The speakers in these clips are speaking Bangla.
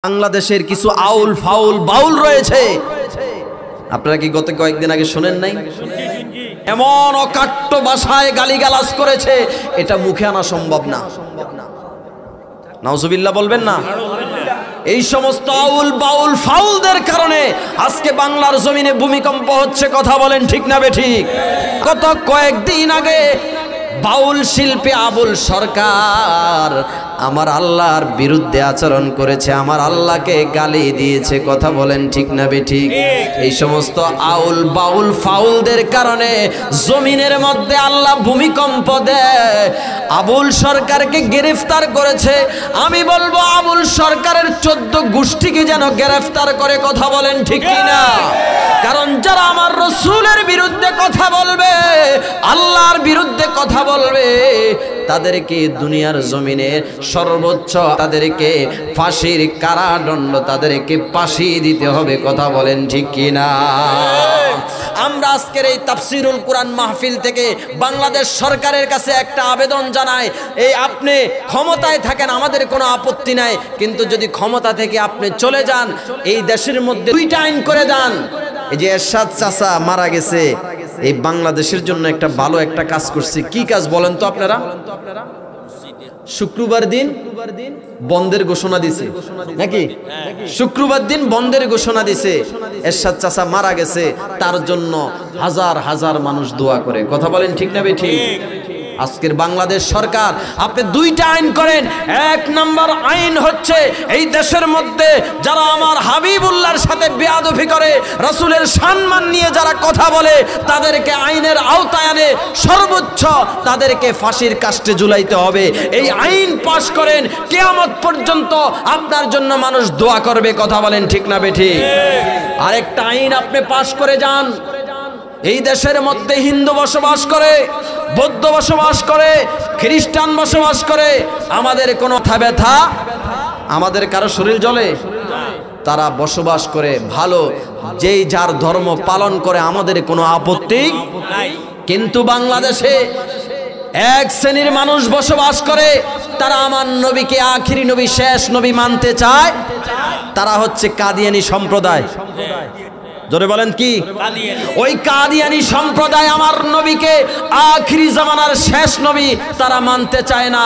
বাংলাদেশের কিছু আউল ফাউল বাউল রয়েছে, আপনারা কি গত কয়েকদিন আগে শুনেন নাই? এমন অকাট্য ভাষায় গালিগালাজ করেছে, এটা মুখে আনা সম্ভব না। নাউজুবিল্লাহ বলবেন না? এই সমস্ত আউল বাউল ফাউলদের কারণে আজকে বাংলার জমিনে ভূমিকম্প হচ্ছে। কথা বলেন ঠিক না বেঠিক? গত কয়েকদিন আগে বাউল শিল্পী আবুল সরকার আমার আল্লাহর বিরুদ্ধে আচরণ করেছে, আমার আল্লাহকে গালি দিয়েছে। কথা বলেন ঠিক না বেঠিক? এই সমস্ত আউল বাউল ফাউলদের কারণে জমিনের মধ্যে আল্লাহ ভূমিকম্প দেয়। আবুল সরকারকে গ্রেফতার করেছে। আমি বলবো আবুল সরকারের 14 গোষ্ঠীকে যেন গ্রেফতার করে। কথা বলেন ঠিক কিনা? কারণ যারা আমার রসুলের বিরুদ্ধে কথা বলবে, আল্লাহর বিরুদ্ধে কথা বলবে, তাদেরকে দুনিয়ার জমিনে সর্বোচ্চ তাদেরকে ফাঁসির কারাদণ্ড, তাদেরকে ফাঁসি দিতে হবে। কথা বলেন ঠিক কিনা? আমরা আজকের এই তাফসিরুল কুরআন মাহফিল থেকে বাংলাদেশ সরকারের কাছে একটা আবেদন জানাই। এই আপনি ক্ষমতায় থাকেন, আমাদের কোনো আপত্তি নাই, কিন্তু যদি ক্ষমতা থেকে আপনি চলে যান, এই দেশের মধ্যে 2টা আইন করে দেন। এই যে এরশাদ চাচা মারা গেছে, এই বাংলাদেশের জন্য একটা ভালো একটা কাজ করছে। কি কাজ বলেন তো আপনারা? শুক্রবার দিন বন্ধের ঘোষণা দিছে নাকি? শুক্রবার দিন বন্ধের ঘোষণা দিছে। এরশাদ চাচা মারা গেছে, তার জন্য হাজার হাজার মানুষ দোয়া করে। কথা বলেন ঠিক না বেঠিক? আজকের বাংলাদেশ সরকার আপনি 2টা আইন করেন। 1 নম্বর আইন হচ্ছে এই দেশের মধ্যে যারা আমার হাবিবুল্লাহর সাথে বেয়াদবি করে, রাসূলের সম্মান নিয়ে যারা কথা বলে, তাদেরকে আইনের আওতায় আনে সর্বোচ্চ তাদেরকে ফাঁসির কাস্টে ঝুলাইতে হবে। এই আইন পাশ করেন, কিয়ামত পর্যন্ত আপনার জন্য মানুষ দোয়া করবে। কথা বলেন ঠিক না বেঠিক? আরেকটা আইন আপনি পাশ করে যান। এই দেশের মধ্যে হিন্দু বসবাস করে, বৌদ্ধ বসবাস করে, খ্রিস্টান বসবাস করে, আমাদের কোনো ব্যথা, আমাদের কারো শরীর জ্বলে, তারা বসবাস করে ভালো, যেই যার ধর্ম পালন করে, আমাদের কোনো আপত্তি নাই। কিন্তু বাংলাদেশে এক শ্রেণীর মানুষ বসবাস করে, তারা আমার নবীকে আখিরি নবী, শেষ নবী মানতে চায়। তারা হচ্ছে কাদিয়ানী সম্প্রদায়। জোরে বলেন কি? ওই কাদিয়ানী সম্প্রদায় আমার নবীকে আখিরি জামানার শেষ নবী তারা মানতে চায় না।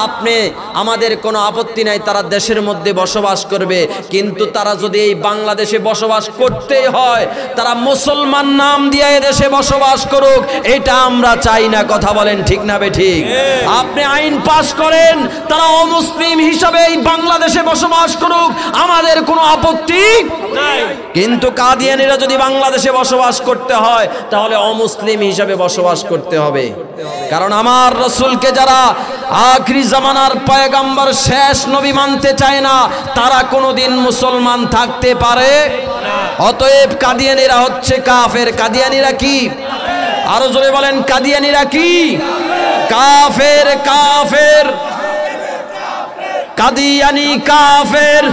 আপনি আমাদের কোনো আপত্তি নাই, তারা দেশের মধ্যে বসবাস করবে, কিন্তু তারা যদি এই বাংলাদেশে বসবাস করতেই হয়, তারা মুসলমান নাম দিয়ে এই দেশে বসবাস করুক, এটা আমরা চাই না। কথা বলেন ঠিক না বেঠিক? আপনি আইন পাস করেন, তারা অমুসলিম হিসাবে এই বাংলাদেশে বসবাস করুক, আমাদের কোনো আপত্তি নাই। কিন্তু কাদিয়ানী যদি বাংলাদেশে বসবাস করতে হয়, তাহলে অমুসলিম হিসাবে বসবাস করতে হবে। কারণ আমার রাসূলকে যারা আখিরি জামানার পয়গম্বর শেষ নবী মানতে চায় না, তারা কোনোদিন মুসলমান থাকতে পারে না। অতএব কাদিয়ানীরা হচ্ছে কাফের। কাদিয়ানীরা কি? আরো জোরে বলেন, কাদিয়ানীরা কি? কাফের। কাফের, কাদিয়ানী কাফের।